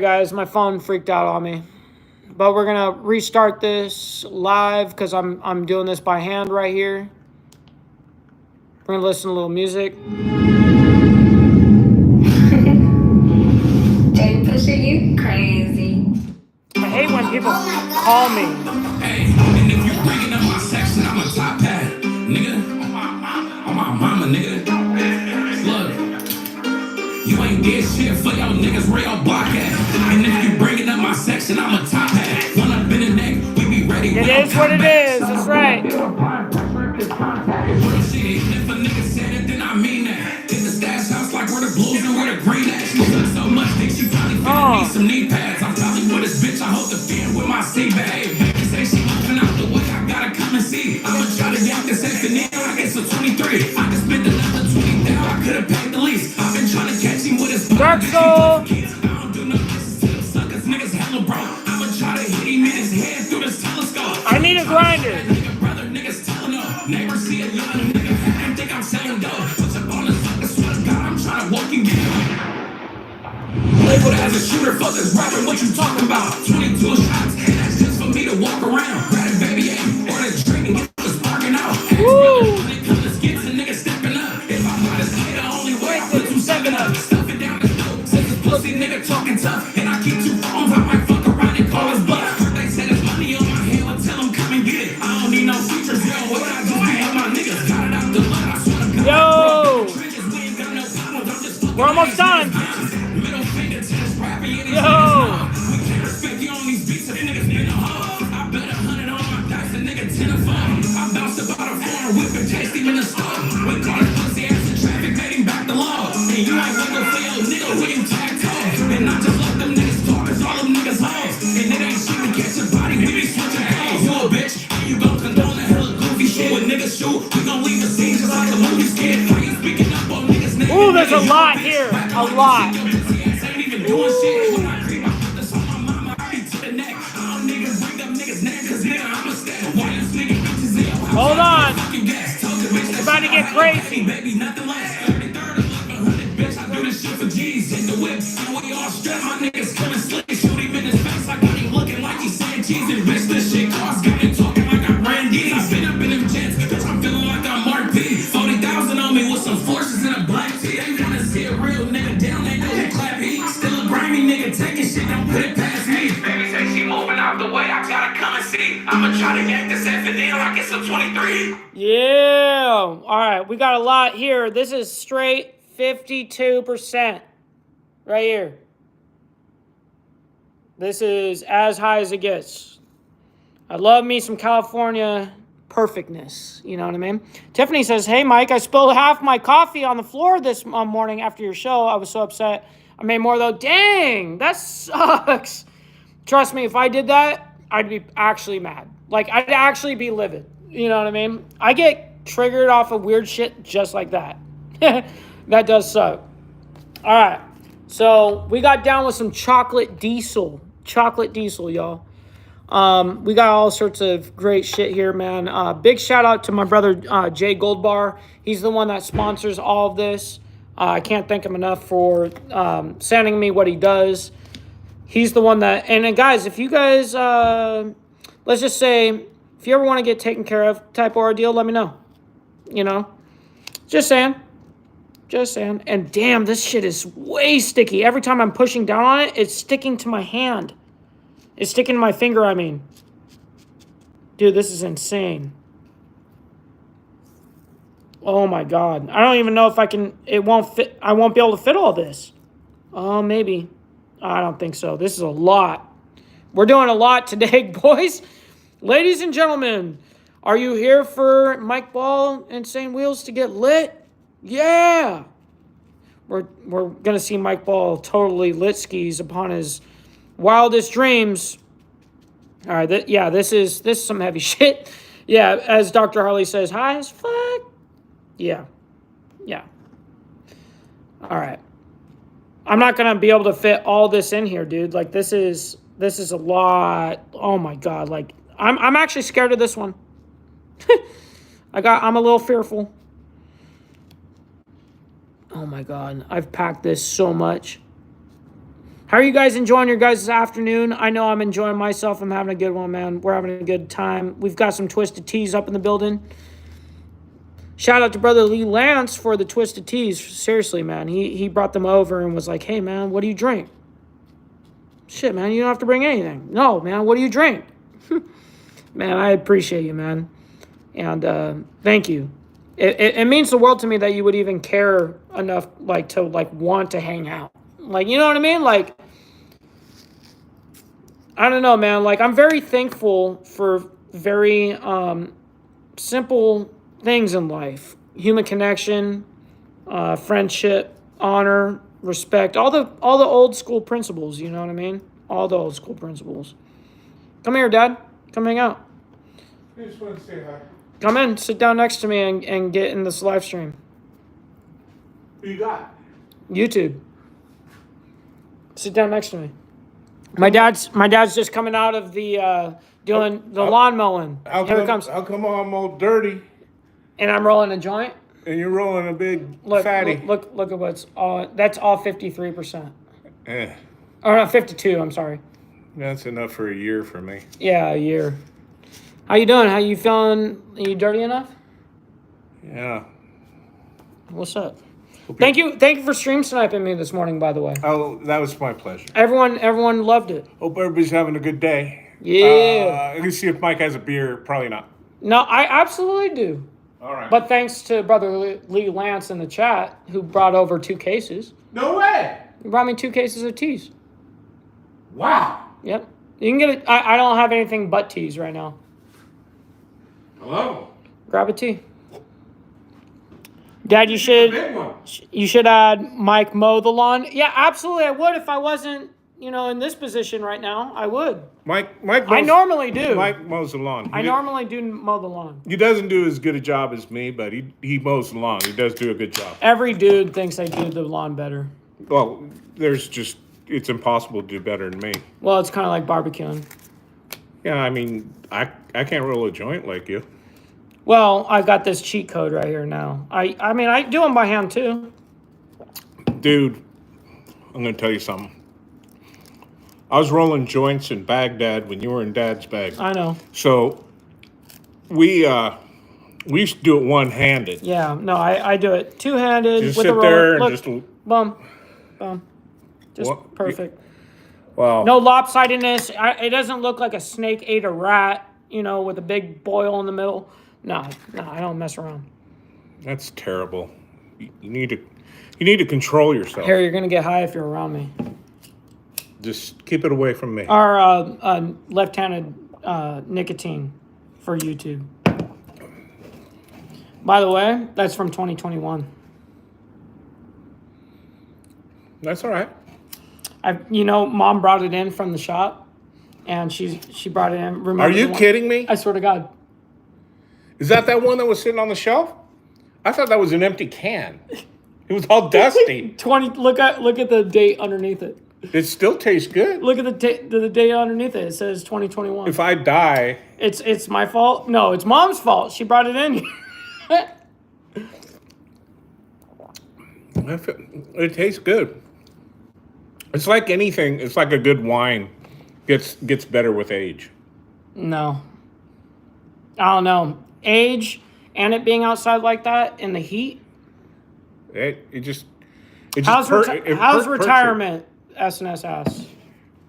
Guys, my phone freaked out on me. But we're gonna restart this live because I'm doing this by hand right here. We're gonna listen to a little music. Davidson, you crazy. I hate when people call me. Hey, and if you bringing up my section, I'm a top hat, nigga. On my mama, nigga. Look, you ain't did shit for y'all niggas where y'all block at. And if you bringing up my section, I'm a top hat. Run up in the neck, we be ready. It is what it is. That's right. If a nigga said it, then I mean that. Hit the stash house like where the blues and where the green at. She took so much dick, she probably finna need some knee pads. I'm probably with this bitch, I hope the fan with my seat bag. Baby say she moving out the way, I gotta come and see. I'ma try to get this extra nigga, I get some 23. I can spend another 20,000, I could've paid the least. I've been trying to catch him with his Dark Soul. I don't do no business to them suckers, niggas hella broke. I'ma try to hit him in his head through this telescope. I need a grinder. Nigga, brother, niggas telling no. Never see a young nigga, I think I'm selling dope. Put up on the sucker, swear to God, I'm trying to walk and get labeled as a shooter, fuck this rapping, what you talking about? 22 shots, and that's just for me to walk around. Grab it, baby, or the drink and get the sparking out. Woo! When it comes to skits, a nigga stepping up. If I might have say the only way, I put 2-7 up. Stuff it down the throat, since this pussy nigga talking tough. And I keep 2 phones, I might fuck around and call his bluff. They say there's money on my head, well tell them come and get it. I don't need no features, yo, what I just be on my niggas. Got it out the mud, I swear to God. Yo! We're almost done. Yo! We can't respect you on these beats, if niggas been a hoe. I bet 100 on my dice, a nigga 10 or 4. I bounced about a foreign whip and chased him in the store. We caught his pussy ass in traffic, made him back the law. And you ain't wiggle for your nigga, we ain't tag toes. And I just let them niggas talk, cause all them niggas hoes. And it ain't shit to catch a body, we be switching clothes. You a bitch, and you gon' condone the hella goofy shit. When niggas shoot, we gon' leave the scene just like a movie skit. How you speaking up on niggas? Ooh, there's a lot here. A lot. Hold on. It's about to get crazy. I've been up in them jets, bitch, I'm feeling like I'm Mark P. 40,000 on me with some forces and a black tee. They wanna see a real nigga down, they know who clap heat. Still a grimy nigga taking shit, don't put it past me. Baby say she moving out the way, I gotta come and see. I'ma try to yank this F and then I get some 23. Yeah. All right, we got a lot here. This is straight 52% right here. This is as high as it gets. I love me some California perfectness. You know what I mean? Tiffany says, hey, Mike, I spilled half my coffee on the floor this morning after your show. I was so upset. I made more, though. Dang, that sucks. Trust me, if I did that, I'd be actually mad. Like, I'd actually be livid. You know what I mean? I get triggered off of weird shit just like that. That does suck. All right. So, we got down with some chocolate diesel. Chocolate diesel, y'all. We got all sorts of great shit here, man. Big shout out to my brother, Jay Goldbar. He's the one that sponsors all of this. I can't thank him enough for sending me what he does. He's the one that, and then guys, if you guys, let's just say, if you ever want to get taken care of type of ordeal, let me know. You know, just saying. Just saying. And damn, this shit is way sticky. Every time I'm pushing down on it, it's sticking to my hand. It's sticking to my finger, I mean. Dude, this is insane. Oh my God. I don't even know if I can, it won't fit, I won't be able to fit all this. Oh, maybe. I don't think so. This is a lot. We're doing a lot today, boys. Ladies and gentlemen, are you here for Mike Ball and Insane Wheels to get lit? Yeah. We're going to see Mike Ball totally lit skis upon his wildest dreams. All right, this is some heavy shit. Yeah, as Dr. Harley says, high as fuck. Yeah. All right. I'm not gonna be able to fit all this in here, dude. Like this is a lot. Oh my God. Like I'm actually scared of this one. I'm a little fearful. Oh my God. I've packed this so much. How are you guys enjoying your guys' afternoon? I know I'm enjoying myself. I'm having a good one, man. We're having a good time. We've got some Twisted Teas up in the building. Shout out to Brother Lee Lance for the Twisted Teas. Seriously, man. He brought them over and was like, hey, man, what do you drink? Shit, man, you don't have to bring anything. No, man, what do you drink? Man, I appreciate you, man. And thank you. It means the world to me that you would even care enough, like, to, like, want to hang out. Like, you know what I mean? Like, I don't know, man. Like, I'm very thankful for very simple things in life. Human connection, friendship, honor, respect. All the old school principles, you know what I mean? All the old school principles. Come here, Dad. Come hang out. I just want to say hi. Come in, sit down next to me and get in this live stream. Who you got? YouTube. Sit down next to me. My dad's just coming out of the doing the lawn mowing. Here it comes. How come I'm all dirty And I'm rolling a joint. and you're rolling a big Look, fatty? look at what's all. That's all 53%. Eh, Or no, 52. I'm sorry. that's enough for a year for me. Yeah, a year. How you doing? How you feeling? Are you dirty enough? Yeah. What's up? Thank you for stream sniping me this morning. By the way, Oh, that was my pleasure. everyone loved it. Hope everybody's having a good day. Yeah. Let me see if Mike has a beer. Probably not. No, I absolutely do. All right. But thanks to Brother Lee Lance in the chat, who brought over 2 cases. No way. He brought me 2 cases of teas. Wow. Yep. You can get it. I don't have anything but teas right now. Hello. Grab a tea. Dad, you should Big one. add Mike mow the lawn. Yeah, absolutely. I would if I wasn't, in this position right now. I would. Mike. I normally do. Mike mows the lawn. I normally do mow the lawn. He doesn't do as good a job as me, but he mows the lawn. He does do a good job. Every dude thinks I do the lawn better. Well, it's impossible to do better than me. Well, it's kind of like barbecuing. Yeah, I mean, I can't roll a joint like you. Well, I got this cheat code right here now. I mean, I do them by hand too. Dude, I'm going to tell you something. I was rolling joints in Baghdad when you were in Dad's bag. I know. So we used to do it one-handed. Yeah, no, I do it two-handed Just with sit a roller. there and Look, just... boom, just What? perfect. Wow. No lopsidedness. It doesn't look like a snake ate a rat, with a big boil in the middle. No, I don't mess around. That's terrible. You need to control yourself. Harry, you're gonna get high if you're around me. Just keep it away from me. Our left-handed nicotine for YouTube. By the way, that's from 2021. That's all right. Mom brought it in from the shop, and she brought it in. Remember Are you kidding me? I swear to God. Is that one that was sitting on the shelf? I thought that was an empty can. It was all dusty. 20. Look at the date underneath it. It still tastes good. Look at the date underneath it. It says 2021. If I die, It's my fault. No, it's Mom's fault. She brought it in. it tastes good. It's like anything. It's like a good wine. Gets better with age. No. I don't know. Age and it being outside like that in the heat. How's retirement? SNS asks.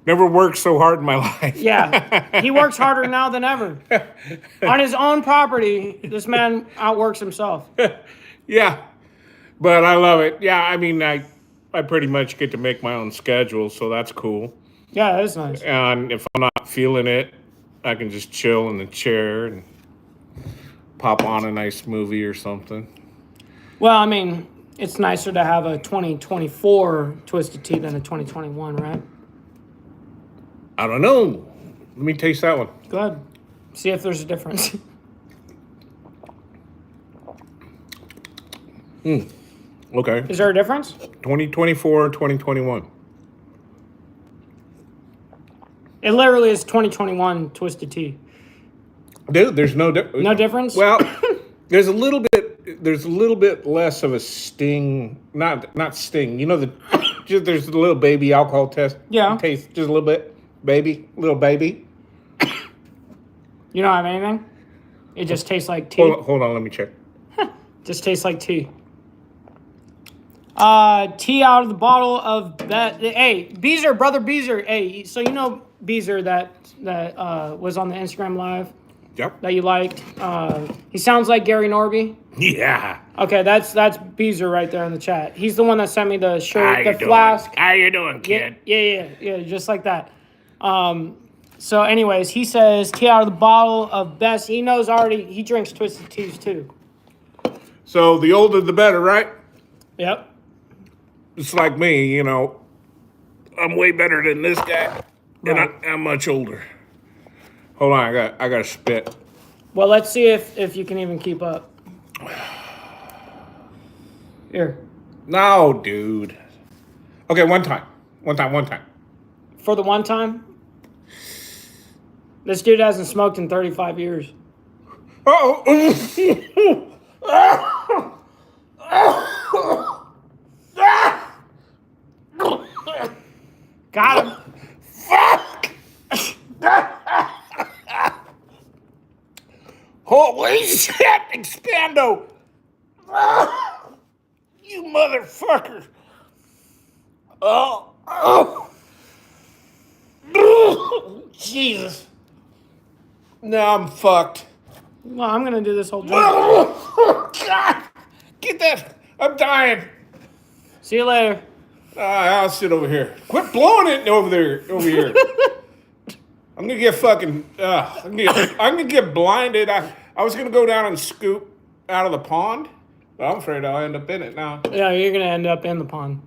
Never worked so hard in my life. Yeah, he works harder now than ever. On his own property, this man outworks himself. Yeah, but I love it. Yeah, I mean, I pretty much get to make my own schedule, so that's cool. Yeah, that is nice. And if I'm not feeling it, I can just chill in the chair and pop on a nice movie or something. Well, I mean, it's nicer to have a 2024 Twisted Tea than a 2021, right? I don't know. Let me taste that one. Go ahead. See if there's a difference. Okay. Is there a difference? 2024, 2021. It literally is 2021 Twisted Tea. Dude, there's no difference. No difference? Well, there's a little bit less of a sting. Not sting. just there's a little baby alcohol test. Yeah. Taste just a little bit, little baby. You don't have anything? It just tastes like tea. Hold on, let me check. Just tastes like tea. Tea out of the bottle of that. Hey, Beezer, brother Beezer. Hey, so you know Beezer that was on the Instagram live Yep. that you liked. He sounds like Gary Norby. Yeah. Okay, that's Beezer right there in the chat. He's the one that sent me the shirt, How the you flask. doing? How you doing, kid? Yeah, just like that. So anyways, he says tea out of the bottle of best. He knows already. He drinks twisted teas too. So the older the better, right? Yep. It's like me, you know. I'm way better than this guy, Right. and I'm much older. Hold on, I got to spit. Well, let's see if you can even keep up. Here. No, dude. Okay, one time. For the one time, this dude hasn't smoked in 35 years. Uh-oh. Got him. Fuck! Holy shit, Expando! You motherfucker! Oh. Jesus. Now I'm fucked. Well, I'm gonna do this whole drink. God! Get that! I'm dying. See you later. I'll sit over here. Quit blowing it over here. I'm gonna get fucking. I'm gonna get blinded. I was gonna go down and scoop out of the pond, but I'm afraid I'll end up in it now. Yeah, you're gonna end up in the pond.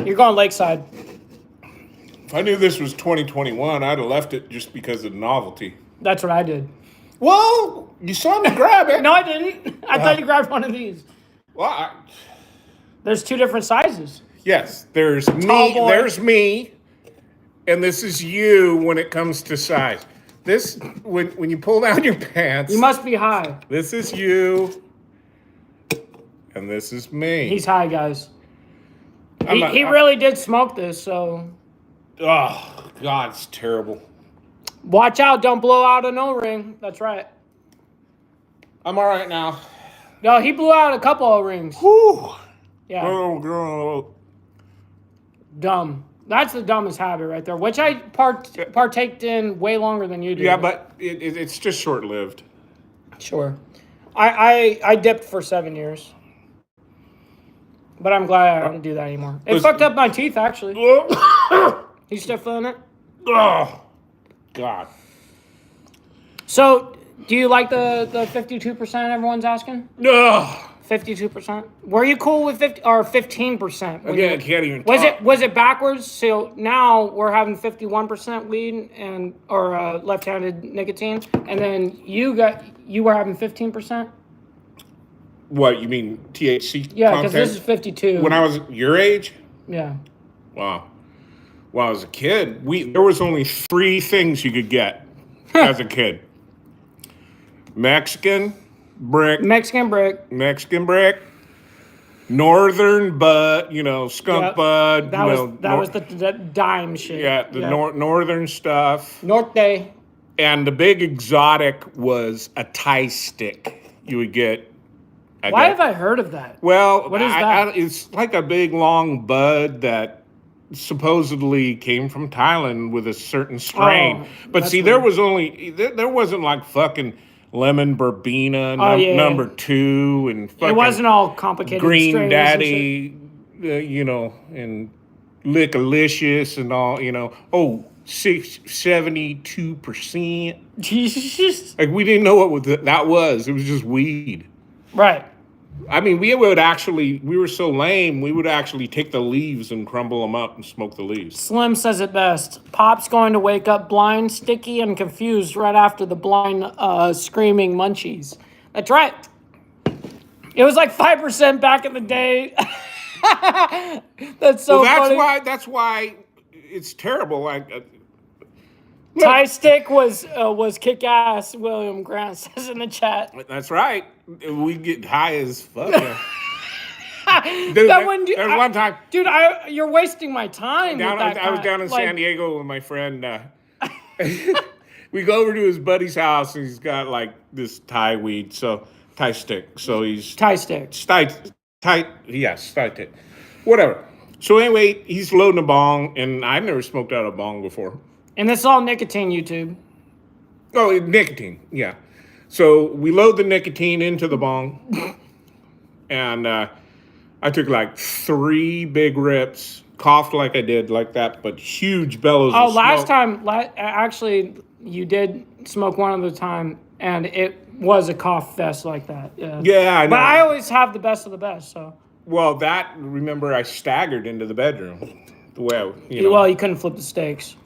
You're going lakeside. If I knew this was 2021, I'd have left it just because of the novelty. That's what I did. Well, you saw me grab it. No, I didn't. I thought you grabbed one of these. Well, There's two different sizes. yes, there's me. boy. There's me, and this is you when it comes to size. This when you pull down your pants. You must be high. This is you, and this is me. He's high, guys. I'm He really did smoke this, so Oh God, it's terrible. watch out! Don't blow out an O-ring. That's right. I'm all right now. No, he blew out a couple O-rings. Whew. Yeah, Oh, dumb. That's the dumbest habit right there, which I partaked in way longer than you did. yeah, but it's just short lived. Sure. I dipped for 7 years. But I'm glad I don't do that anymore. It fucked up my teeth, actually. You still feeling it? Oh, God. So, do you like the 52% everyone's asking? Ugh. 52%? Were you cool with 50 or 15%? Again, I can't even Was talk. it backwards? So now we're having 51% weed or left-handed nicotine, and then you were having 15%? What, you mean THC Yeah, content? because this is 52. When I was your age? Yeah. Wow. When I was a kid, there was only 3 things you could get as a kid. Mexican brick, Northern bud, skunk Yep. bud. That was the dime shit. Yeah, the northern stuff. Norte. And the big exotic was a Thai stick you would get. Why have I heard of that? Well, What is that? it's like a big long bud that supposedly came from Thailand with a certain strain. Oh, but that's see, weird. there wasn't like fucking lemon verbena yeah. number 2 and fucking It wasn't all complicated. Green strains and Daddy, and Lickalicious and all, 72%. shit. Like, we didn't know what that was. It was just weed. Right. I mean, we were so lame, we would actually take the leaves and crumble them up and smoke the leaves. Slim says it best. Pop's going to wake up blind, sticky, and confused right after the blind screaming munchies. That's right. It was like 5% back in the day. That's so funny. That's why it's terrible. Thai stick was kick ass. William Grant says in the chat. That's right. We get high as fuck. Yeah. That one, there was one time. dude, you're wasting my time. Down, with that I was down in San Diego with my friend. We go over to his buddy's house, and he's got like this Thai weed, Thai stick. So he's Thai sticks. Yes, Thai stick. Whatever. So anyway, he's loading a bong, and I've never smoked out a bong before. And this is all nicotine, YouTube. Oh, nicotine, yeah. So we load the nicotine into the bong, and I took like 3 big rips, coughed like I did like that, but huge bellows of Last smoke. time, actually, you did smoke one other time, and it was a cough fest like that. Yeah, Yeah, I know. But I always have the best of the best, so. Well, remember, I staggered into the bedroom. The way Well, you couldn't flip the stakes.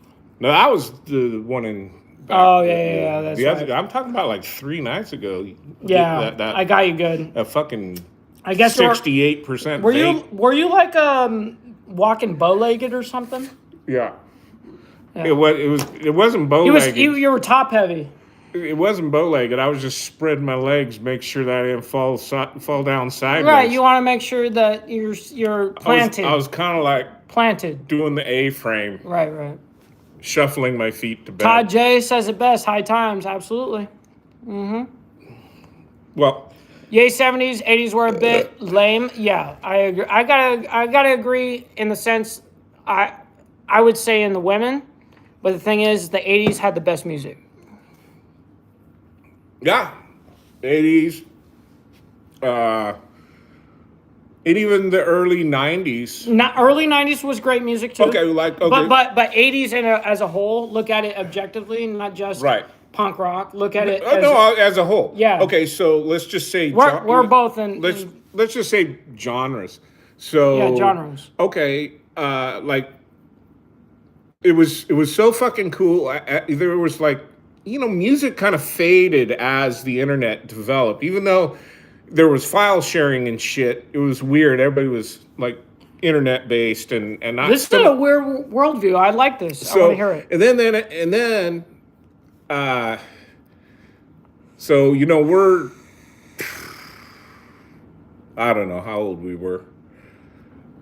No, that was the one in. Oh, yeah, that's the right. other, I'm talking about like 3 nights ago. Yeah, that I got you good. a fucking. I guess 68%. Were you like walking bow-legged or something? Yeah. Yeah. It wasn't bow-legged. You were top heavy. It wasn't bow-legged. I was just spreading my legs, make sure that I didn't fall down sideways. Right, you want to make sure that you're planted. I was kind of like planted. doing the A-frame, Right. shuffling my feet to bed. Todd J says it best. High times, absolutely. Well, Yay, 70s, 80s were a bit lame. Yeah, I agree. I gotta agree in the sense I would say in the women, but the thing is the 80s had the best music. yeah, 80s, and even the early 90s. Early 90s was great music too. Okay. But 80s as a whole, look at it objectively, not just Right. punk rock. Look at it as a whole. Yeah. Okay, so let's just say we're both in. Let's just say genres. So Yeah, genres. Okay, like it was so fucking cool. There was like music kind of faded as the internet developed. Even though there was file sharing and shit, it was weird. Everybody was like internet based and not. This is a weird worldview. I like this. I want to hear it. And then. So we're I don't know how old we were,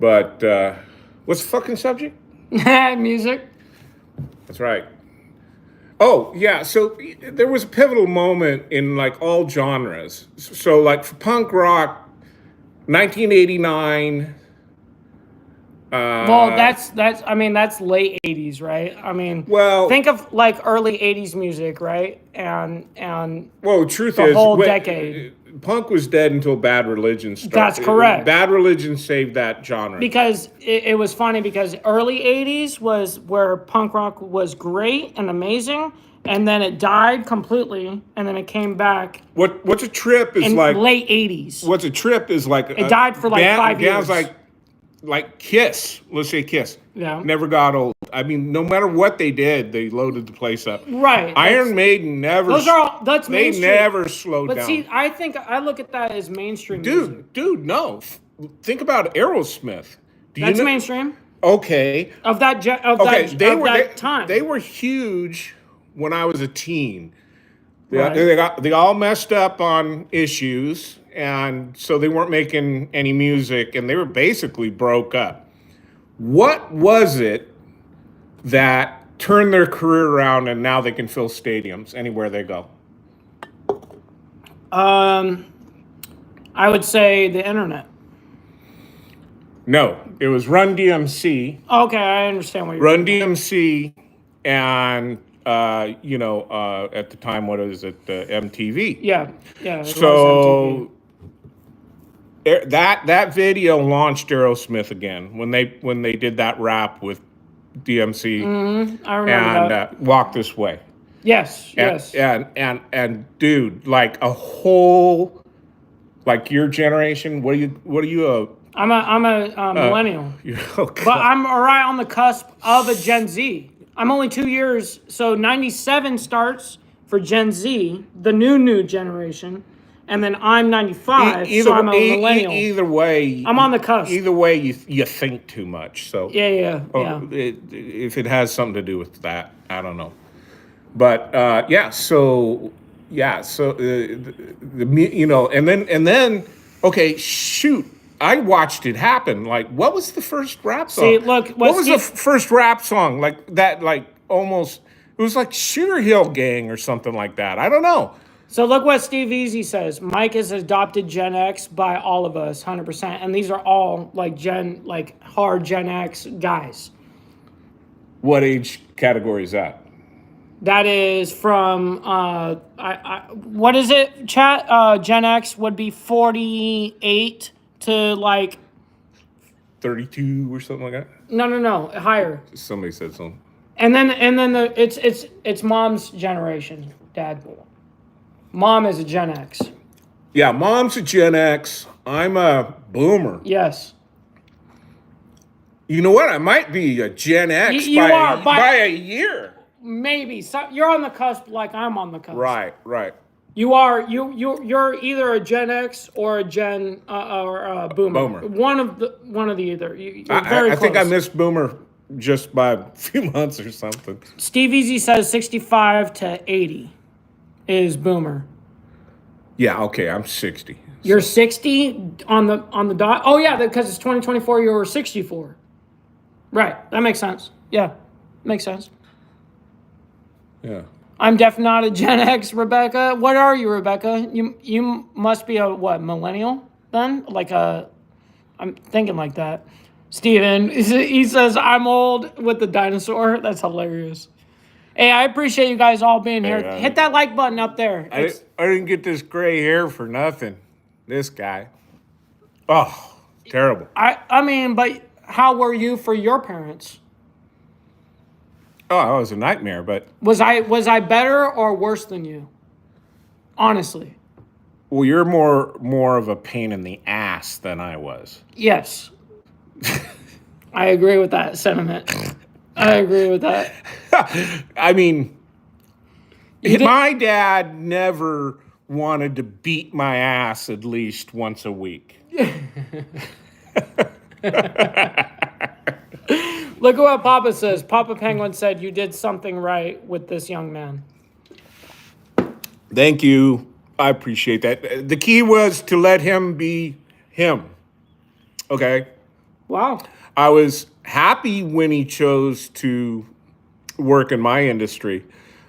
but what's the fucking subject? Music. That's right. Oh yeah, so there was a pivotal moment in like all genres. So like for punk rock, 1989. Well, that's late 80s, right? I mean, Well, think of like early 80s music, right? And well, truth the is, whole decade. Punk was dead until Bad Religion started. That's correct. Bad Religion saved that genre. because it was funny because early 80s was where punk rock was great and amazing, and then it died completely, and then it came back What's a trip is in like late 80s. What's a trip is like It died for like 5 years. like Kiss. Let's say Kiss. Yeah. Never got old. I mean, no matter what they did, they loaded the place up. Right. Iron Maiden never. That's they mainstream. never slowed But down. see, I look at that as mainstream music. Dude, no. Think about Aerosmith. That's mainstream Okay. of that time. They were huge when I was a teen. Right. They all messed up on issues, and so they weren't making any music, and they were basically broke up. What was it that turned their career around, and now they can fill stadiums anywhere they go? I would say the internet. No, it was Run DMC. Okay, I understand what you're Run DMC, and at the time, what is it? MTV. Yeah. It was So that video launched Aerosmith again when they did that rap with DMC I remember that. Walk This Way. Yes. And dude, like a whole, like your generation. What are you? I'm a millennial, but I'm right on the cusp of a Gen Z. I'm only 2 years, so 97 starts for Gen Z, the new generation, and then I'm 95, so I'm a millennial. Either way, I'm on the cusp. Either way, you think too much. So Yeah. if it has something to do with that, I don't know. But and then okay, shoot. I watched it happen. Like, what was the first rap song? See, look, what was the first rap song? Like that, like almost, it was like Sugar Hill Gang or something like that. I don't know. So look what Steve Easy says. Mike is adopted Gen X by all of us, 100%. And these are all like hard Gen X guys. What age category is that? That is from, what is it, chat? Gen X would be 48 to like... 32 or something like that? No, higher. Somebody said something. And then it's mom's generation, Dad. Mom is a Gen X. Yeah, mom's a Gen X. I'm a boomer. Yes. You know what? I might be a Gen X by a year. Maybe. So you're on the cusp like I'm on the cusp. Right. You're either a Gen X or a Gen or a Boomer. One of the either. You're very I close. think I missed Boomer just by a few months or something. Steve Easy says 65 to 80 is Boomer. Yeah. Okay. I'm 60. You're 60 on the dot. Oh yeah, because it's 2024. You were 64. Right. That makes sense. Yeah, makes sense. Yeah. I'm definitely not a Gen X, Rebecca. What are you, Rebecca? You must be a millennial then? I'm thinking like that. Steven, he says, I'm old with the dinosaur. That's hilarious. Hey, I appreciate you guys all being here. Hit that like button up there. I didn't get this gray hair for nothing. This guy. Oh, terrible. I mean, but how were you for your parents? Oh, it was a nightmare, but... Was I better or worse than you? Honestly. Well, you're more of a pain in the ass than I was. Yes. I agree with that sentiment. I agree with that. I mean, my dad never wanted to beat my ass at least once a week. Look at what Papa says. Papa Penguin said, you did something right with this young man. Thank you. I appreciate that. The key was to let him be him. Okay? Wow. I was happy when he chose to work in my industry,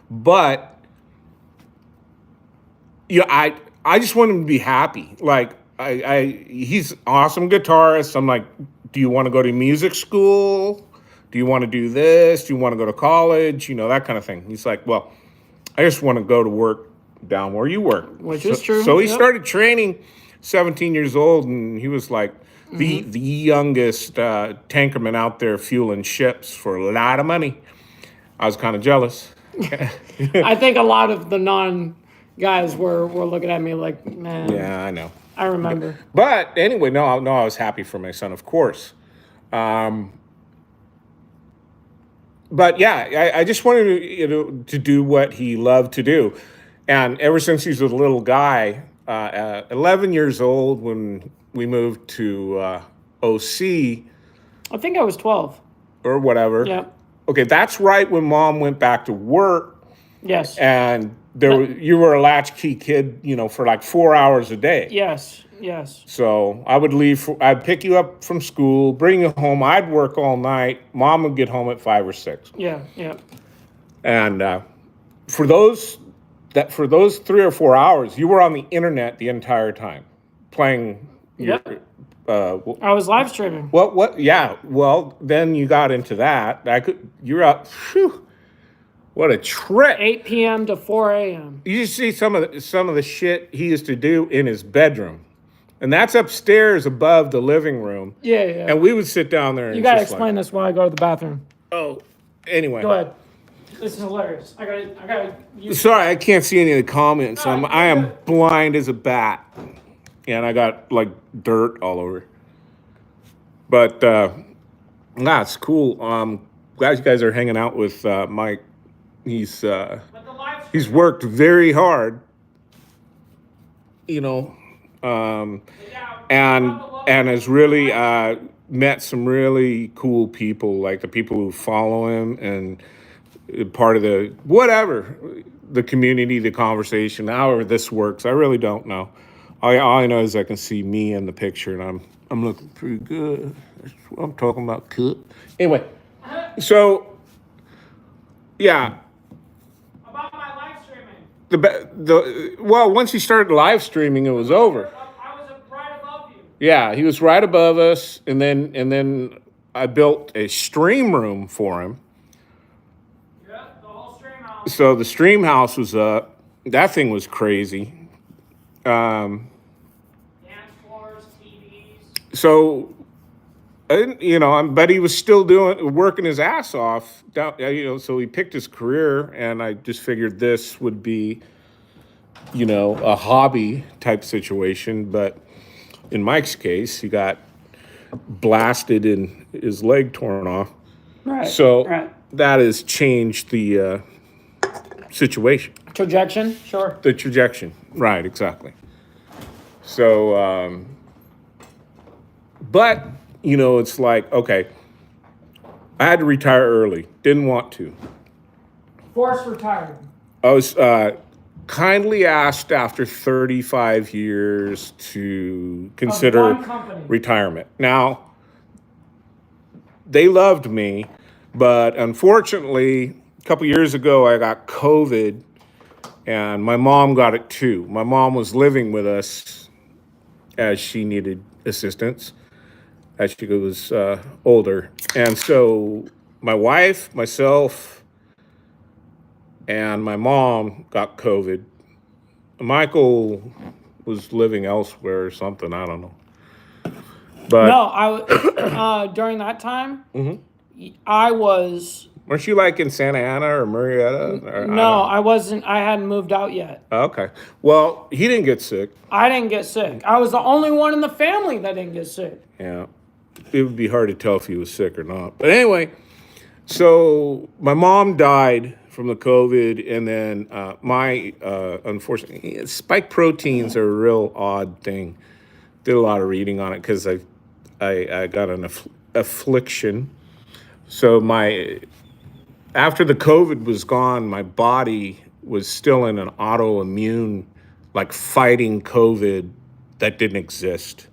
but I just want him to be happy. Like he's an awesome guitarist. I'm like, do you want to go to music school? Do you want to do this? Do you want to go to college? You know, that kind of thing. He's like, well, I just want to go to work down where you work. Which is true. So he started training 17 years old, and he was like the youngest tankerman out there fueling ships for a lot of money. I was kind of jealous. I think a lot of the non-guys were looking at me like, man. Yeah, I know. I remember. But anyway, no, I was happy for my son, of course. But yeah, I just wanted to do what he loved to do. And ever since he was a little guy, 11 years old when we moved to OC. I think I was 12. Or whatever. Yeah. Okay, that's right when Mom went back to work. Yes. And you were a latchkey kid, for like 4 hours a day. Yes. So I would leave. I'd pick you up from school, bring you home. I'd work all night. Mom would get home at 5 or 6. Yeah. And for those 3 or 4 hours, you were on the internet the entire time, playing. Yep. I was live streaming. What? Yeah. Well, then you got into that. You're up. Whew, what a trip. 8 p.m. to 4 a.m. You see some of the shit he used to do in his bedroom. And that's upstairs above the living room. Yeah. And we would sit down there and you got to explain this while I go to the bathroom. Oh, anyway. Go ahead. This is hilarious. I got to Sorry, I can't see any of the comments. I am blind as a bat. And I got like dirt all over. But it's cool. Glad you guys are hanging out with Mike. He's worked very hard. And has really met some really cool people, like the people who follow him and part of the community, the conversation, however this works. I really don't know. All I know is I can see me in the picture, and I'm looking pretty good. That's what I'm talking about, cook. Anyway, so yeah, About my live streaming. well, once he started live streaming, it was over. I was right above you. Yeah, he was right above us, and then I built a stream room for him. Yeah, the whole stream house. So the stream house was up. That thing was crazy. Dance floors, TVs. So, but he was still working his ass off. So he picked his career, and I just figured this would be, a hobby type situation. But in Mike's case, he got blasted and his leg torn off. Right. So right. that has changed the situation. Projection, sure. The trajectory. Right, exactly. So, but, it's like, okay, I had to retire early. Didn't want to. Forced retired. I was kindly asked after 35 years to consider one company. retirement. Now, they loved me, but unfortunately, a couple years ago, I got COVID, and my mom got it too. My mom was living with us as she needed assistance, as she was older. And so my wife, myself, and my mom got COVID. Michael was living elsewhere or something. I don't know. But No, during that time, I was. weren't you like in Santa Ana or Murrieta? No, I wasn't. I hadn't moved out yet. Okay. Well, he didn't get sick. I didn't get sick. I was the only one in the family that didn't get sick. Yeah. It would be hard to tell if he was sick or not. But anyway, so my mom died from the COVID, and then unfortunately, spike proteins are a real odd thing. Did a lot of reading on it because I got an affliction. So after the COVID was gone, my body was still in an autoimmune, like fighting COVID that didn't exist.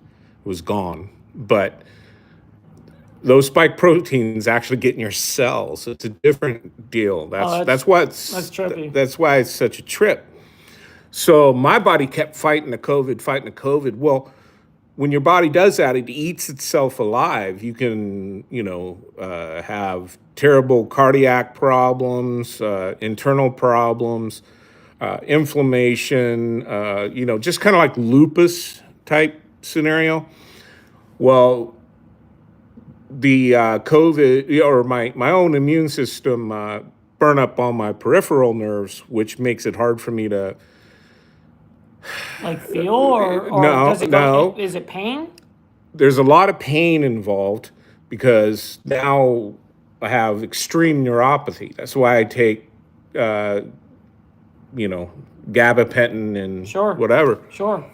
It was gone. But those spike proteins actually get in your cells. It's a different deal. That's trippy. That's why it's such a trip. So my body kept fighting the COVID. Well, when your body does that, it eats itself alive. You can, have terrible cardiac problems, internal problems, inflammation, just kind of like lupus type scenario. Well, the COVID or my own immune system burn up all my peripheral nerves, which makes it hard for me to like feel or no, does it no. Is it pain? There's a lot of pain involved because now I have extreme neuropathy. That's why I take gabapentin and Sure. whatever Sure.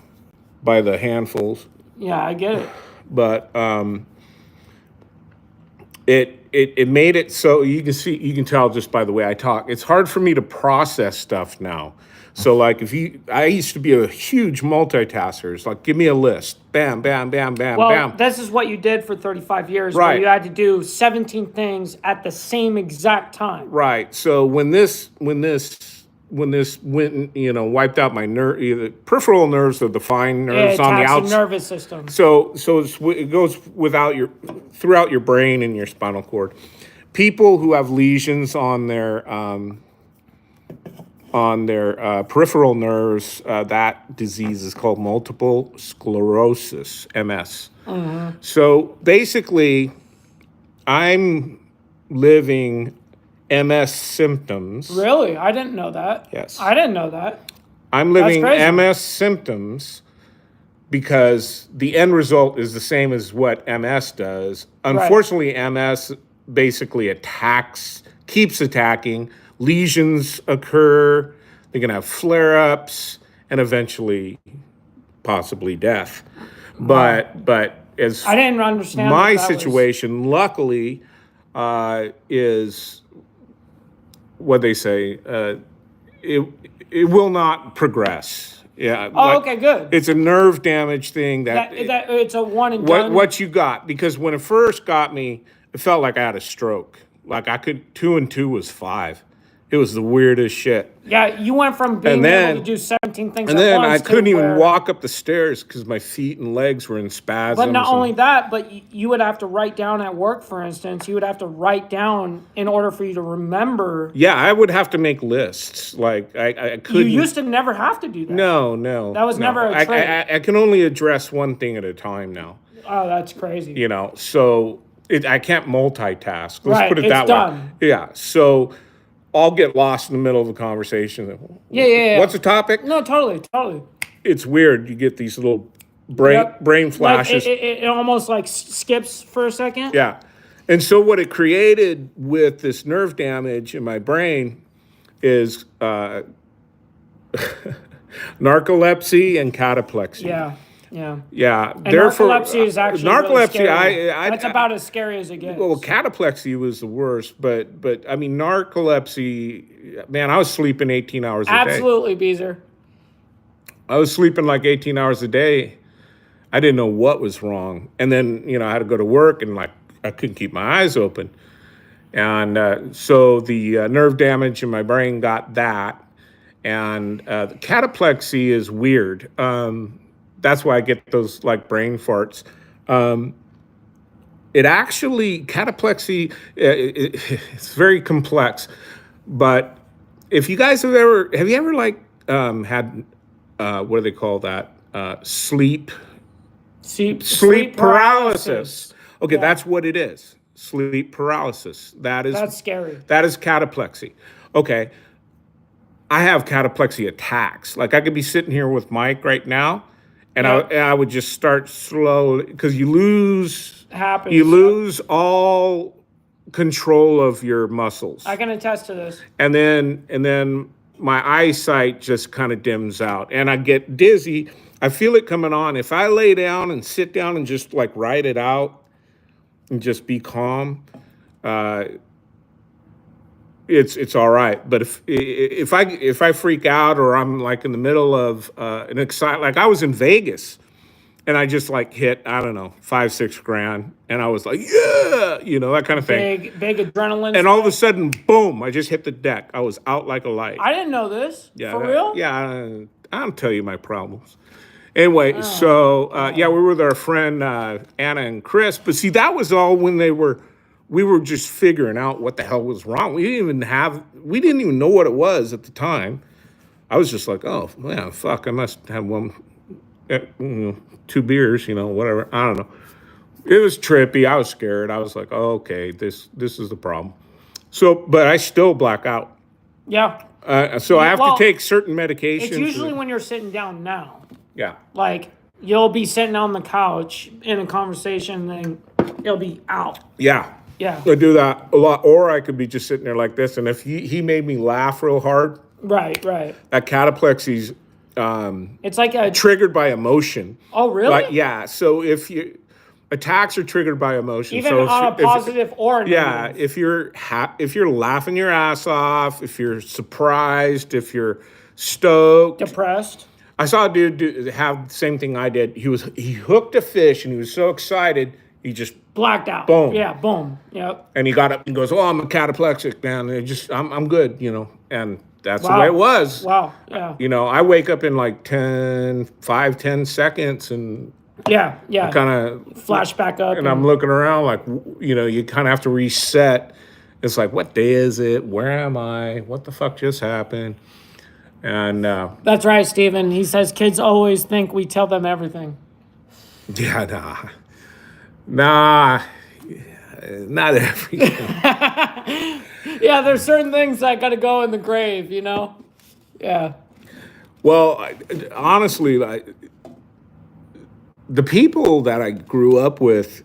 by the handfuls. Yeah, I get it. But it made it so you can tell just by the way I talk. It's hard for me to process stuff now. So like I used to be a huge multitasker. It's like, give me a list. Bam, bam, bam, bam, Well, bam. this is what you did for 35 years, Right. where you had to do 17 things at the same exact time. Right. So when this went, wiped out my peripheral nerves are the fine nerves on the attacks outside. the nervous system. So it goes throughout your brain and your spinal cord. People who have lesions on their peripheral nerves, that disease is called multiple sclerosis, MS. Mm-hmm. So basically, I'm living MS symptoms. Really? I didn't know that. Yes. I didn't know that. I'm living crazy. MS symptoms because the end result is the same as what MS does. Unfortunately, MS basically keeps attacking. Lesions occur. They can have flare-ups and eventually possibly death. But as I didn't understand my that situation, luckily, is what they say. It will not progress. Yeah. Oh, okay, good. It's a nerve damage thing that it's a one and done. what you got, because when it first got me, it felt like I had a stroke. Like I could 2 and 2 was 5. It was the weirdest shit. Yeah, you went from being able to do 17 things And at then once I couldn't to even where, walk up the stairs because my feet and legs were in spasms. But not only that, but you would have to write down at work, for instance. You would have to write down in order for you to remember. Yeah, I would have to make lists. Like I couldn't. You used to never have to do that. No. That was never a trait. I can only address one thing at a time now. Oh, that's crazy. You know, so I can't multitask. Let's put it it's that done. way. Yeah, so I'll get lost in the middle of a conversation. Yeah. What's the topic? No, totally. It's weird. You get these little brain flashes. Like it almost like skips for a second. Yeah. And so what it created with this nerve damage in my brain is narcolepsy and cataplexy. Yeah. And narcolepsy is actually narcolepsy. Really scary. That's about as scary as it gets. Well, cataplexy was the worst, but I mean narcolepsy. Man, I was sleeping 18 hours a day. Absolutely, Beezer. I was sleeping like 18 hours a day. I didn't know what was wrong, and then I had to go to work, and like I couldn't keep my eyes open, and so the nerve damage in my brain got that, and the cataplexy is weird. That's why I get those like brain farts. It actually, cataplexy, it's very complex. But if you guys have you ever like had, what do they call that? Sleep paralysis. Okay, yeah. That's what it is. Sleep paralysis. That's scary. That is cataplexy. Okay. I have cataplexy attacks. Like I could be sitting here with Mike right now, and I would just start slowly, because you lose all control of your muscles. I can attest to this. And then my eyesight just kind of dims out, and I get dizzy. I feel it coming on. If I lay down and sit down and just like write it out and just be calm, it's all right. But if I freak out, or I'm like in the middle of an excitement, like I was in Vegas and I just like hit, I don't know, $5-6 grand, and I was like, yeah, that kind of thing. Big adrenaline. And all of a sudden, boom! I just hit the deck. I was out like a light. I didn't know this. Yeah, for real? Yeah, I'll tell you my problems. Anyway, we were with our friend Anna and Chris, but see, that was all when we were just figuring out what the hell was wrong. We didn't even know what it was at the time. I was just like, oh, man, fuck, I must have 2 beers, whatever. I don't know. It was trippy. I was scared. I was like, oh, okay, this is the problem. So, but I still black out. Yeah. So I have to take certain medications. It's usually when you're sitting down now. Yeah. Like, you'll be sitting on the couch in a conversation, and it'll be out. Yeah. Yeah. I do that a lot. Or I could be just sitting there like this, and if he made me laugh real hard. Right. That cataplexy's it's like triggered by emotion. Oh, really? Like, yeah. So attacks are triggered by emotion. Even so on a positive or negative. Yeah. If you're laughing your ass off, if you're surprised, if you're stoked, depressed. I saw a dude have the same thing I did. He hooked a fish, and he was so excited, he just blacked out. Boom. Yeah, boom. Yep. And he got up and goes, "Oh, I'm a cataplexic, man. I'm good, And that's the way it was. Wow. Yeah. I wake up in like 10 seconds, and yeah. kind of flash back up, and I'm looking around like, you kind of have to reset. It's like, what day is it? Where am I? What the fuck just happened? And that's right, Steven. He says kids always think we tell them everything. Yeah, nah, not everything. Yeah, there's certain things that got to go in the grave, Yeah. Well, honestly, the people that I grew up with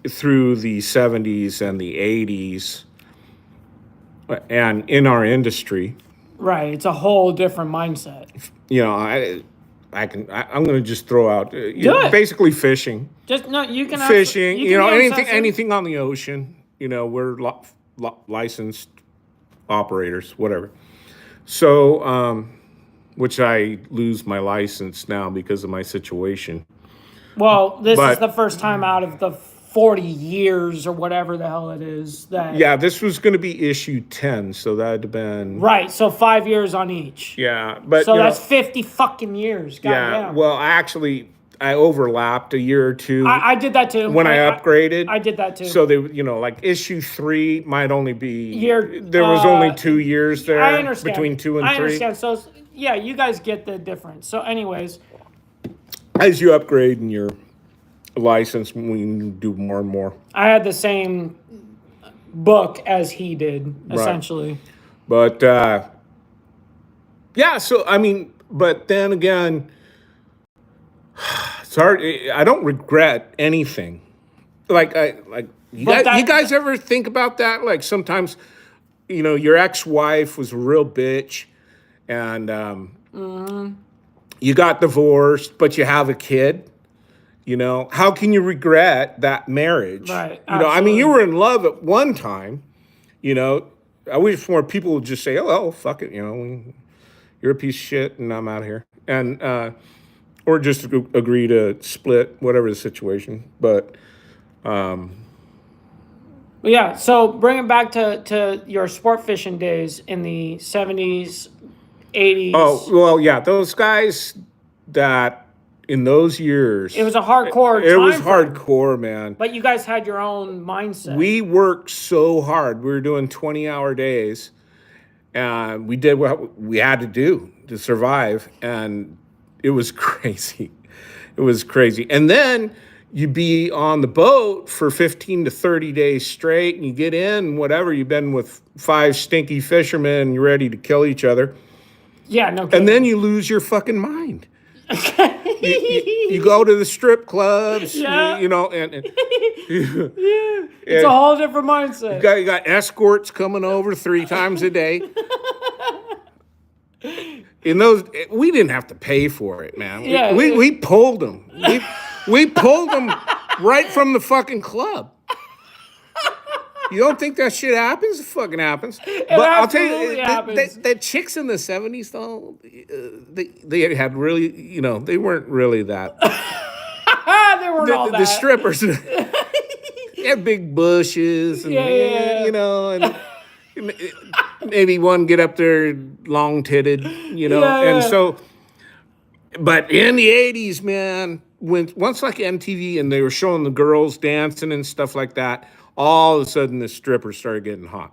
through the 70s and the 80s, and in our industry. Right, it's a whole different mindset. I'm going to just throw out basically fishing. Just no, you can fishing. Anything on the ocean. We're licensed operators, whatever. So which I lose my license now because of my situation. Well, this is But- the first time out of the 40 years or whatever the hell it is that. Yeah, this was going to be issue 10, so that'd have been Right, so 5 years on each. Yeah, but So you that's know, 50 fucking years. yeah. Goddamn. Well, I overlapped a year or two I did that too. when I upgraded. I did that too. So they, like issue 3 might only be Year- there was only 2 years there I understand. between 2 and 3. I understand. So, yeah, you guys get the difference. So, anyways, As you upgrade in your license, we can do more and more. I had the same book as he did, essentially. But yeah, so I mean, but then again, it's hard. I don't regret anything. You guys ever think about that? Like sometimes, your ex-wife was a real bitch, and you got divorced, but you have a kid. How can you regret that marriage? Right. I mean, you were in love at one time. I wish more people would just say, "Oh, fuck it," you're a piece of shit, and I'm out of here, and or just agree to split, whatever the situation. But yeah, so bring it back to your sport fishing days in the 70s, 80s. oh well, yeah, those guys that in those years, It was a hardcore It was time frame. hardcore, man. But you guys had your own mindset. We worked so hard. We were doing 20-hour days, and we did what we had to do to survive, and it was crazy. It was crazy. And then you'd be on the boat for 15 to 30 days straight, and you get in, whatever, you've been with 5 stinky fishermen, and you're ready to kill each other, Yeah, no kidding. and then you lose your fucking mind. You go to the strip clubs, Yeah. and it's a whole different mindset. you got escorts coming over 3 times a day. In those, we didn't have to pay for it, man. Yeah. We pulled them. We pulled them right from the fucking club. You don't think that shit happens? It fucking happens. But I'll tell absolutely you, happens. the chicks in the 70s, though, they had really, they weren't really that. They weren't all that. The strippers they had big bushes, and Yeah. and maybe one get up there long-titted, Yeah. and so. But in the 80s, man, once like MTV and they were showing the girls dancing and stuff like that, all of a sudden the strippers started getting hot.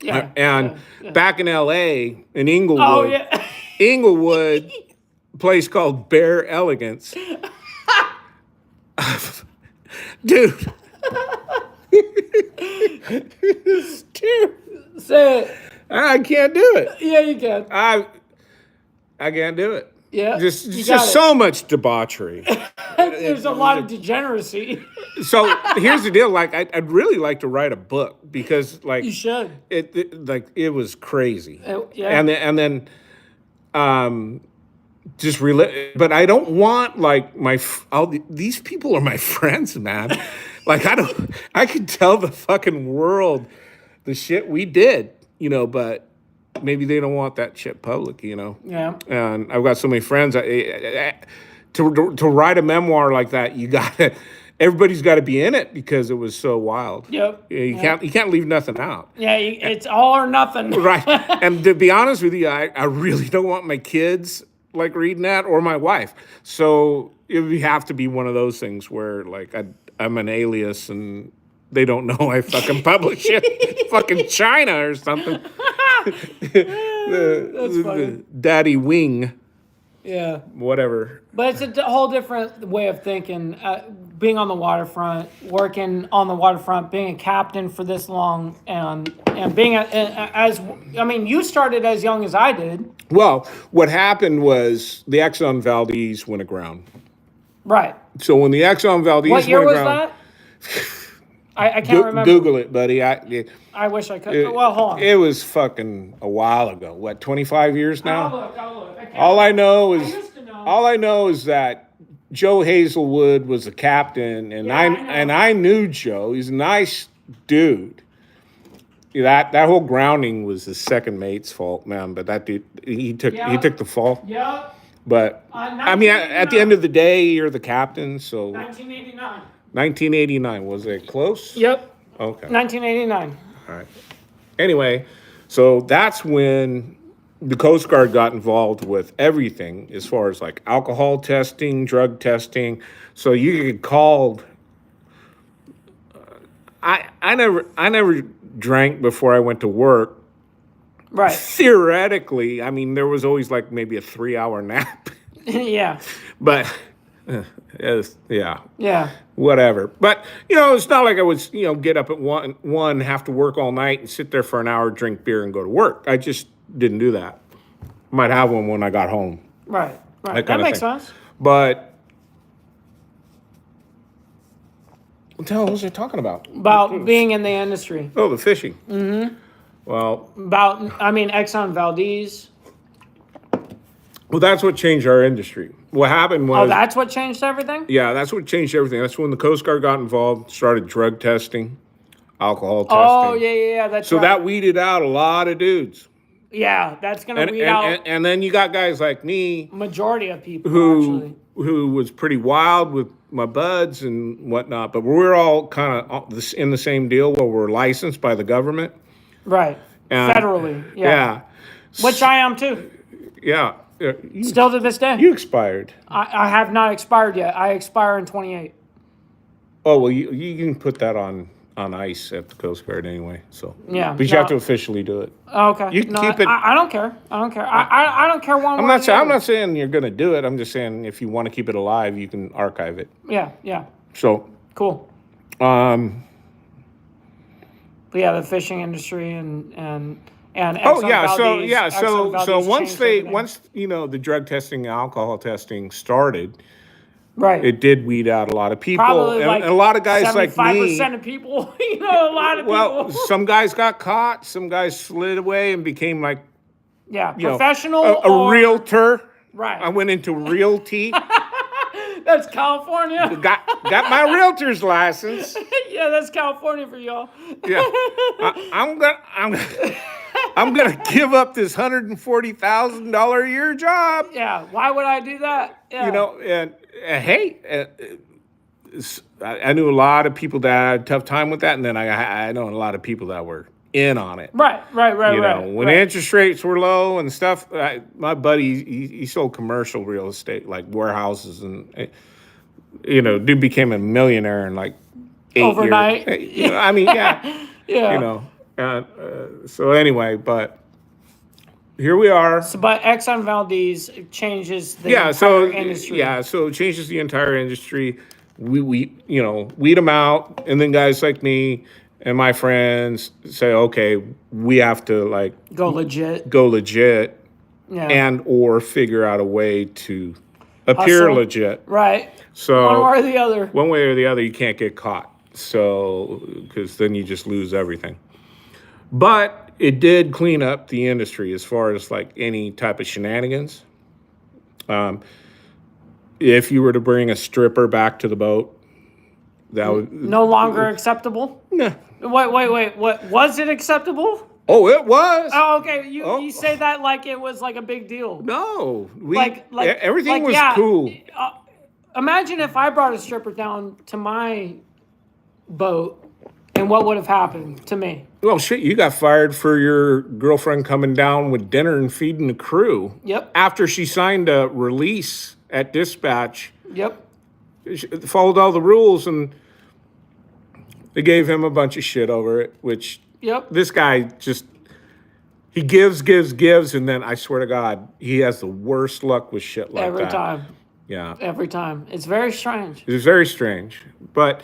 Yeah. And back in LA, in Inglewood, Oh, yeah. Inglewood, a place called Bare Elegance. Dude. Dude. Say it. I can't do it. Yeah, you can. I can't do it. Yeah. Just you got it. so much debauchery. There's a lot of degeneracy. So here's the deal. Like, I'd really like to write a book because, like, You should. it was crazy. Yeah. And then, just but I don't want like these people are my friends, man. Like I could tell the fucking world the shit we did, but maybe they don't want that shit public, Yeah. And I've got so many friends. To write a memoir like that, everybody's got to be in it because it was so wild. Yep. You can't leave nothing out. Yeah, it's all or nothing. Right. And to be honest with you, I really don't want my kids like reading that or my wife. So it would have to be one of those things where like I'm an alias and they don't know I fucking publish it. Fucking China or something. That's funny. The Daddy Wing, Yeah. whatever. But it's a whole different way of thinking. Being on the waterfront, working on the waterfront, being a captain for this long, and being you started as young as I did. Well, what happened was the Exxon Valdez went aground. Right. So when the Exxon Valdez What year went was aground, that? I can't remember. Google it, buddy. I wish I could. Well, hold on. It was fucking a while ago. What, 25 years now? I'll look. I can't. All I know used to know. is that Joe Hazelwood was the captain, and Yeah, I know. I knew Joe. He's a nice dude, that whole grounding was the second mate's fault, man. But that dude, he took the fall. Yep. But I mean, at the end of the day, you're the captain. So 1989. 1989, was it close? Yep. Okay. 1989. All right. Anyway, so that's when the Coast Guard got involved with everything as far as like alcohol testing, drug testing. So you get called. I never drank before I went to work. Right. Theoretically, I mean, there was always like maybe a 3-hour nap. Yeah. But yeah. Yeah. Whatever. But, it's not like I would, get up at one, have to work all night and sit there for an hour, drink beer and go to work. I just didn't do that. Might have one when I got home. Right. That makes sense. But what the hell was I talking about? About being in the industry. Oh, the fishing. Mm-hmm. Well. Exxon Valdez. Well, that's what changed our industry. What happened was... Oh, that's what changed everything? Yeah, that's what changed everything. That's when the Coast Guard got involved, started drug testing, alcohol testing. Oh, yeah, that's so right. that weeded out a lot of dudes. Yeah, that's going to weed out... And then you got guys like me... Majority of people, who was pretty wild with my buds and whatnot, but we're all kind of in the same deal where we're licensed by the government. Right. Federally, yeah. Which I am too. Yeah. Still to this day. You expired. I have not expired yet. I expire in 28. Oh, well, you can put that on ice at the Coast Guard anyway. So yeah. But you have to officially do it. Okay. You can keep it. I don't care. I don't care one way. I'm not saying you're going to do it. I'm just saying if you want to keep it alive, you can archive it. Yeah. So. Cool. But yeah, the fishing industry and Exxon Valdez, so once the drug testing and alcohol testing started, right, it did weed out a lot of people. Probably and a lot of guys like me. 75% of people, a lot of people. Well, some guys got caught, some guys slid away and became like professional a realtor. Right. I went into realty. That's California. Got my realtor's license. Yeah, that's California for y'all. Yeah, I'm gonna give up this $140,000 a year job. Yeah, why would I do that? Yeah. Hey, I knew a lot of people that had a tough time with that, and then I know a lot of people that were in on it. Right. When interest rates were low and stuff, my buddy, he sold commercial real estate, like warehouses, and dude became a millionaire in like 8 years. Overnight. Yeah. So anyway, but here we are. But Exxon Valdez changes the entire industry. Yeah, so it changes the entire industry. We weed them out, and then guys like me and my friends say, okay, we have to go legit, yeah, and or figure out a way to appear legit. Right. So one way or the other. One way or the other, you can't get caught. So because then you just lose everything. But it did clean up the industry as far as like any type of shenanigans. If you were to bring a stripper back to the boat, that would no longer acceptable. No. Wait. What was it acceptable? Oh, it was. Oh, okay. You say that like it was like a big deal. No, everything was cool. Imagine if I brought a stripper down to my boat, and what would have happened to me? Well, shit, you got fired for your girlfriend coming down with dinner and feeding the crew. Yep. After she signed a release at dispatch. Yep. She followed all the rules, and they gave him a bunch of shit over it, which this guy just, he gives, and then I swear to God, he has the worst luck with shit like that. Every time. Yeah. Every time. It's very strange. It's very strange. But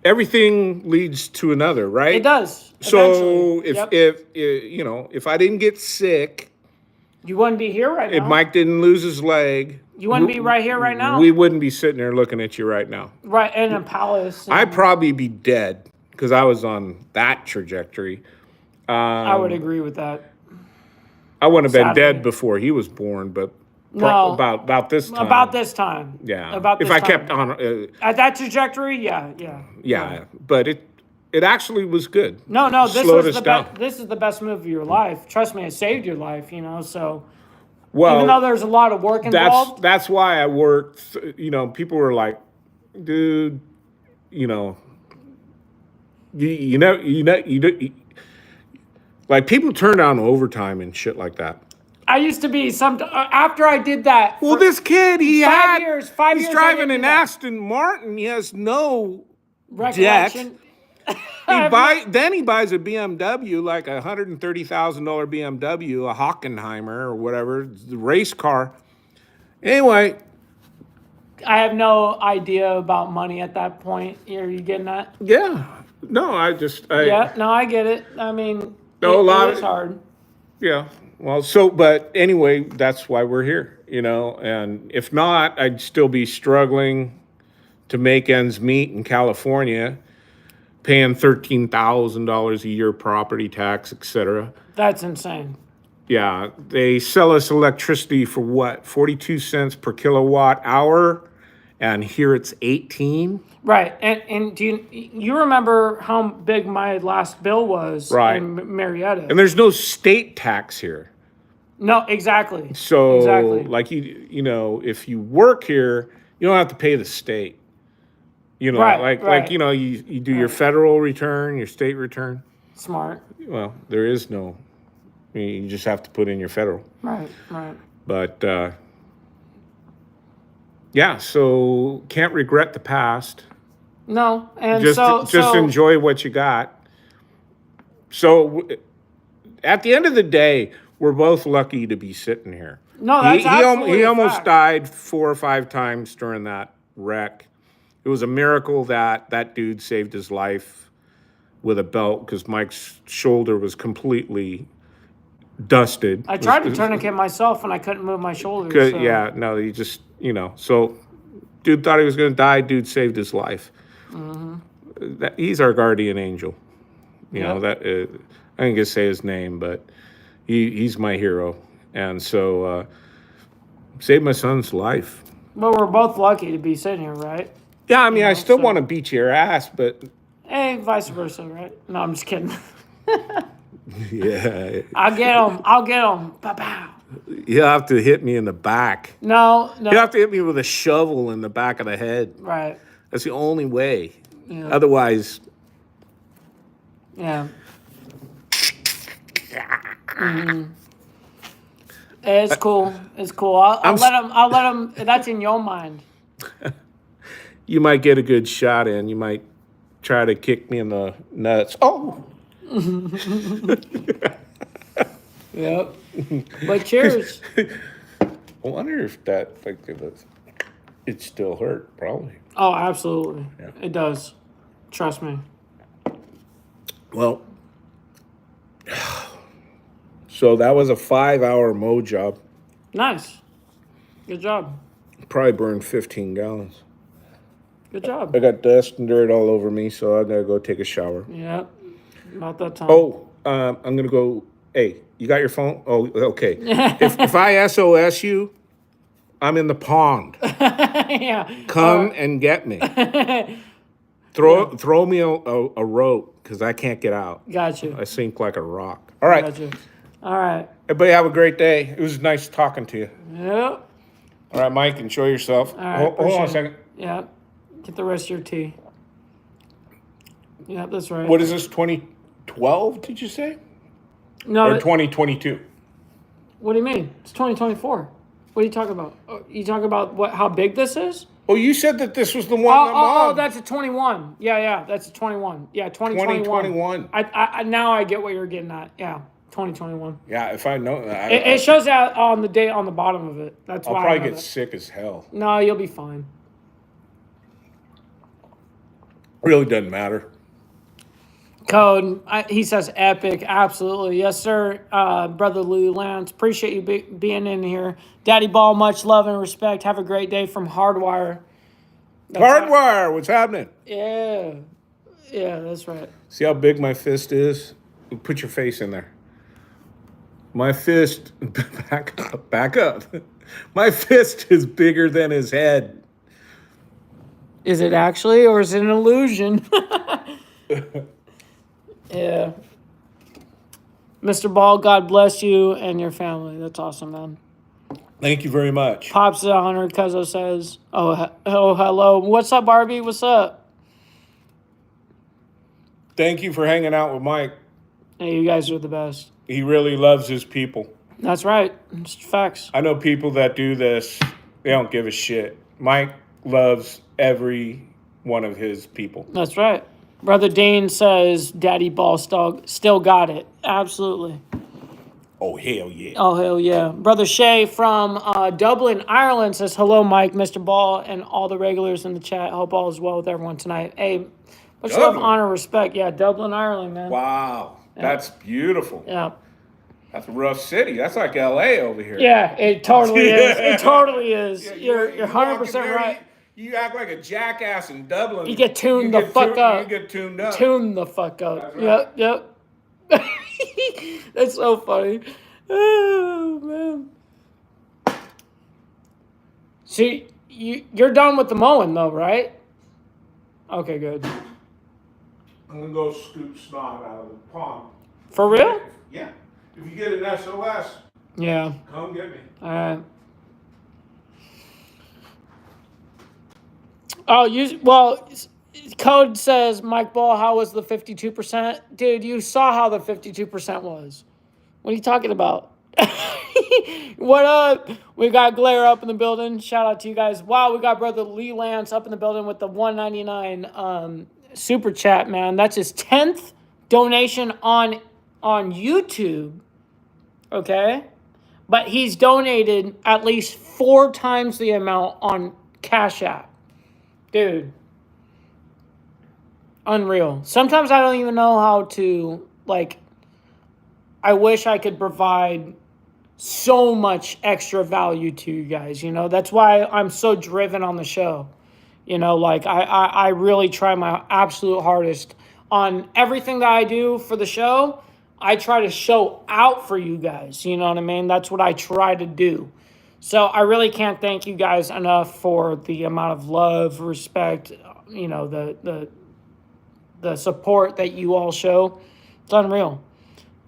everything leads to another, right? It does. So if I didn't get sick, you wouldn't be here right now. If Mike didn't lose his leg, you wouldn't be right here right now. We wouldn't be sitting there looking at you right now. Right, in a palace. I'd probably be dead because I was on that trajectory. I would agree with that. I wouldn't have been dead before he was born, but about this time. About this time. Yeah. About this if I time. kept on at that trajectory, yeah. But It actually was good. No, this Slowed was us the down. this is the best move of your life. Trust me, it saved your life. So Well, even though there's a lot of work involved, that's why I worked. People were like, dude, you know, like people turn down overtime and shit like that. I used to be after I did that. Well, this kid, he's 5 years I driving didn't an do that. Aston Martin. He has no recollection. Then he buys a BMW, like a $130,000 BMW, a Hockenheimer or whatever, the race car. Anyway, I have no idea about money at that point. Are you getting that? yeah, no, I get it. I mean, No, it is hard. yeah. Well, but anyway, that's why we're here, and if not, I'd still be struggling to make ends meet in California, paying $13,000 a year property tax, etc. That's insane. Yeah, they sell us electricity for what? 42 cents per kilowatt hour, and here it's 18. Right, and do you remember how big my last bill was Right. in Marietta? And there's no state tax here. No, exactly. So, exactly. like if you work here, you don't have to pay the state. Right. You do your federal return, your state return. Smart. Well, there is no. You just have to put in your federal. Right. But yeah, so can't regret the past. No, and Just enjoy what you got. So, at the end of the day, we're both lucky to be sitting here. No, that's absolutely he a almost fact. died 4 or 5 times during that wreck. It was a miracle that dude saved his life with a belt because Mike's shoulder was completely dusted. I tried to tourniquet myself and I couldn't move my shoulders. So. Yeah, no, you just, so dude thought he was going to die. Dude saved his life. Mm-hmm. He's our guardian angel. I ain't going to say his name, but he's my hero. And so saved my son's life. But we're both lucky to be sitting here, right? Yeah, I mean, I still want to beat your ass, but... Hey, vice versa, right? No, I'm just kidding. Yeah. I'll get him. Pow. You'll have to hit me in the back. No. You'll have to hit me with a shovel in the back of the head. Right. That's the only way. Yeah. Otherwise... Yeah. Mm-hmm. It's cool. I'll let him. That's in your mind. You might get a good shot in. You might try to kick me in the nuts. Oh! Yep. But cheers. I wonder if it still hurt, probably. Oh, absolutely. Yeah. It does. Trust me. Well, so that was a 5-hour mow job. Nice. Good job. Probably burned 15 gallons. Good job. I got dust and dirt all over me, so I gotta go take a shower. Yeah. About that time. Oh, I'm gonna go. Hey, you got your phone? Oh, okay. if I SOS you, I'm in the pond. Yeah. Come and get me. Throw me a rope because I can't get out. Got you. I sink like a rock. All right. Got you. All right. Everybody have a great day. It was nice talking to you. Yep. All right, Mike, enjoy yourself. All right. Hold on a appreciate second. it. Yeah. Get the rest of your tea. Yeah, that's right. What is this, 2012, did you say? No. Or 2022? What do you mean? It's 2024. What are you talking about? You talking about how big this is? Oh, you said that this was the one I'm on. Oh, that's a 21. Yeah, that's a 21. Yeah, 2021. 2021. I now I get what you're getting at. Yeah, 2021. Yeah, if I know that. It shows that on the date on the bottom of it. That's I'll why probably I know get that. sick as hell. No, you'll be fine. Really doesn't matter. Code, he says epic. Absolutely. Yes, sir. Brother Lou Lance, appreciate you being in here. Daddy Ball, much love and respect. Have a great day from Hardwire. Hardwire, what's happening? Yeah. Yeah, that's right. See how big my fist is? Put your face in there. My fist, back up. My fist is bigger than his head. Is it actually, or is it an illusion? Yeah. Mr. Ball, God bless you and your family. That's awesome, man. Thank you very much. Pops 100, Cuzzo says. Oh, hello. What's up, Barbie? What's up? Thank you for hanging out with Mike. Hey, you guys are the best. He really loves his people. That's right. It's facts. I know people that do this, they don't give a shit. Mike loves every one of his people. That's right. Brother Dane says Daddy Ball still got it. Absolutely. Oh, hell yeah. Oh, hell yeah. Brother Shay from Dublin, Ireland says, hello, Mike, Mr. Ball, and all the regulars in the chat. Hope all is well with everyone tonight. Hey, much love, honor, respect. Yeah, Dublin, Ireland, man. Wow. That's beautiful. Yeah. That's a rough city. That's like L.A. over here. Yeah, it totally is. It totally is. Yeah, You're you 100% walk in right. You act like a jackass in Dublin. You get tuned the fuck up. You get tuned up. Tune the fuck up. That's right. Yep. That's so funny. Oh, man. See, you're done with the mowing, though, right? Okay, good. I'm going to go scoop snot out of the pond. For real? Yeah. If you get an SOS, Yeah. come get me. All right. Oh, Code says, Mike Ball, how was the 52%? Dude, you saw how the 52% was. What are you talking about? What up? We got Glare up in the building. Shout out to you guys. Wow, we got Brother Lee Lance up in the building with the $1.99 super chat, man. That's his 10th donation on YouTube. Okay? But he's donated at least 4 times the amount on Cash App. Dude. Unreal. Sometimes I don't even know how to, I wish I could provide so much extra value to you guys, That's why I'm so driven on the show. I really try my absolute hardest on everything that I do for the show. I try to show out for you guys, you know what I mean? That's what I try to do. So I really can't thank you guys enough for the amount of love, respect, the support that you all show. It's unreal,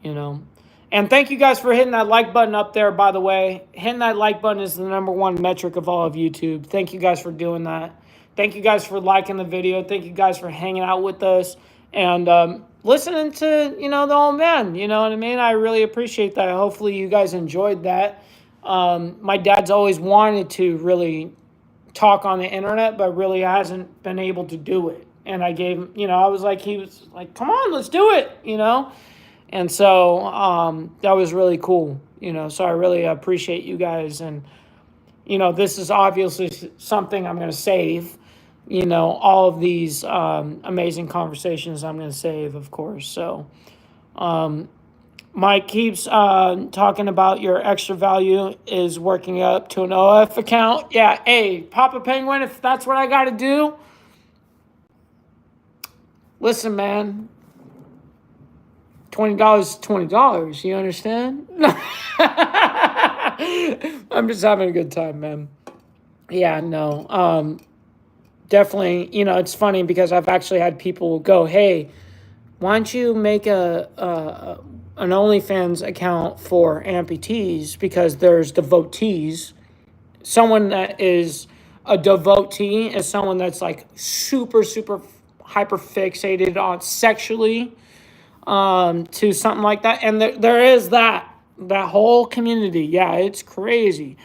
And thank you guys for hitting that like button up there, by the way. Hitting that like button is the #1 metric of all of YouTube. Thank you guys for doing that. Thank you guys for liking the video. Thank you guys for hanging out with us and listening to, the old man. You know what I mean? I really appreciate that. Hopefully you guys enjoyed that. My dad's always wanted to really talk on the internet, but really hasn't been able to do it. And I gave him, he was like, come on, let's do it, And so that was really cool, So I really appreciate you guys. And, this is obviously something I'm going to save, all of these amazing conversations I'm going to save, of course. So Mike keeps talking about your extra value is working up to an OF account. Yeah, hey, Papa Penguin, if that's what I got to do. Listen, man. $20 is $20. You understand? I'm just having a good time, man. Yeah, no. Definitely, it's funny because I've actually had people go, hey, why don't you make an OnlyFans account for amputees, because there's devotees. Someone that is a devotee is someone that's super, super hyper fixated on sexually to something like that. And there is that whole community. Yeah, it's crazy.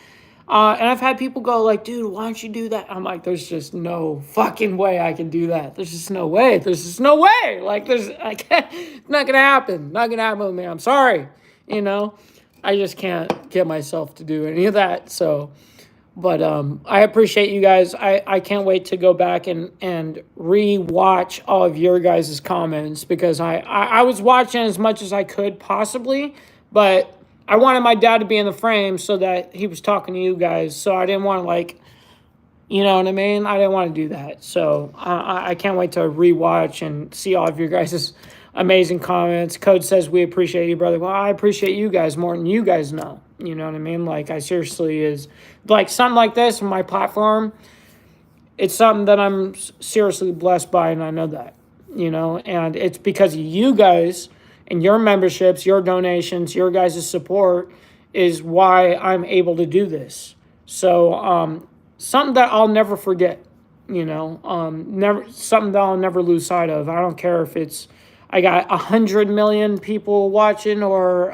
And I've had people go dude, why don't you do that? I'm like, there's just no fucking way I can do that. There's just no way. There's just no way. It's not going to happen. Not going to happen with me. I'm sorry. I just can't get myself to do any of that. So, but I appreciate you guys. I can't wait to go back and re-watch all of your guys' comments, because I was watching as much as I could possibly, but I wanted my dad to be in the frame so that he was talking to you guys. So I didn't want to you know what I mean? I didn't want to do that. So I can't wait to rewatch and see all of your guys' amazing comments. Code says, we appreciate you, brother. Well, I appreciate you guys more than you guys know. You know what I mean? I seriously is something like this on my platform. It's something that I'm seriously blessed by, and I know that. you know, and it's because of you guys and your memberships, your donations, your guys' support is why I'm able to do this. So something that I'll never forget, you know, never something that I'll never lose sight of. I don't care if it's I got 100 million people watching or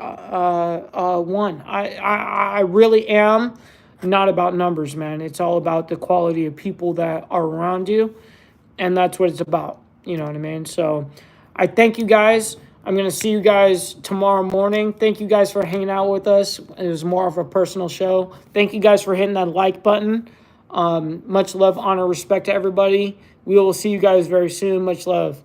one. I really am not about numbers, man. It's all about the quality of people that are around you, and that's what it's about. You know what I mean? So I thank you guys. I'm going to see you guys tomorrow morning. Thank you guys for hanging out with us. It was more of a personal show. Thank you guys for hitting that like button. Much love, honor, respect to everybody. We will see you guys very soon. Much love.